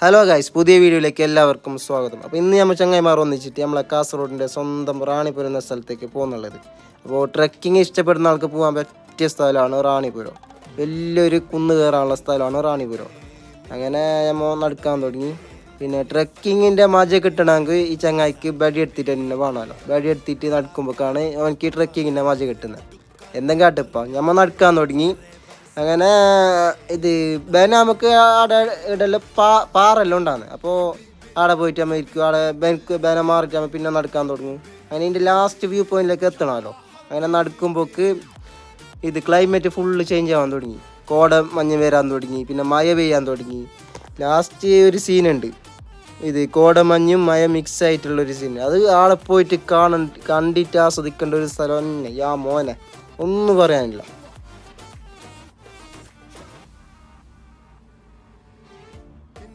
Hello guys, പുതിയ വീഡിയോയിലേക്ക് എല്ലാവർക്കും സ്വാഗതം. അപ്പോൾ ഇന്ന് നമ്മൾ ചങ്ങായിമാർ ഒന്നിച്ചിട്ട് നമ്മളെ കാസർഗോഡിൻ്റെ സ്വന്തം റാണിപുരം എന്ന സ്ഥലത്തേക്ക് പോകുന്നുള്ളത്. അപ്പോൾ ട്രക്കിങ് ഇഷ്ടപ്പെടുന്ന ആൾക്ക് പോകാൻ പറ്റിയ സ്ഥലമാണ് റാണിപുരം. വലിയൊരു കുന്ന് കയറാനുള്ള സ്ഥലമാണ് റാണിപുരം. അങ്ങനെ നമ്മൾ നടക്കാൻ തുടങ്ങി. പിന്നെ ട്രക്കിങ്ങിൻ്റെ മജ കിട്ടണമെങ്കിൽ ഈ ചങ്ങായിക്ക് ബടി എടുത്തിട്ട് തന്നെ വേണമല്ലോ. ബടി എടുത്തിട്ട് നടക്കുമ്പോഴാണ് അവനക്ക് ട്രക്കിങ്ങിൻ്റെ മജ കിട്ടുന്നത്. എന്തെങ്കിലും കാട്ടിപ്പോൾ നമ്മൾ നടക്കാൻ തുടങ്ങി. അങ്ങനെ ഇത് നമുക്ക് അവിടെ ഇടയിൽ പാറെല്ലാം ഉണ്ടാകുന്നത്. അപ്പോൾ അവിടെ പോയിട്ട് നമ്മൾ ഇരിക്കും. അവിടെ ബേന മാറിയിട്ട് നമ്മൾ പിന്നെ നടക്കാൻ തുടങ്ങും. അങ്ങനെ ഇതിൻ്റെ ലാസ്റ്റ് വ്യൂ പോയിന്റിലേക്ക് എത്തണമല്ലോ. അങ്ങനെ നടക്കുമ്പോൾക്ക് ഇത് ക്ലൈമറ്റ് ഫുള്ള് ചേഞ്ച് ആവാൻ തുടങ്ങി. കോട മഞ്ഞ് വരാൻ തുടങ്ങി, പിന്നെ മഴ പെയ്യാൻ തുടങ്ങി. ലാസ്റ്റ് ഒരു സീനുണ്ട്, ഇത് കോടമഞ്ഞും മഴ മിക്സ് ആയിട്ടുള്ളൊരു സീൻ. അത് ആളെ പോയിട്ട് കണ്ടിട്ട് ആസ്വദിക്കേണ്ട ഒരു സ്ഥലം തന്നെ. മോനെ ഒന്നും പറയാനില്ല.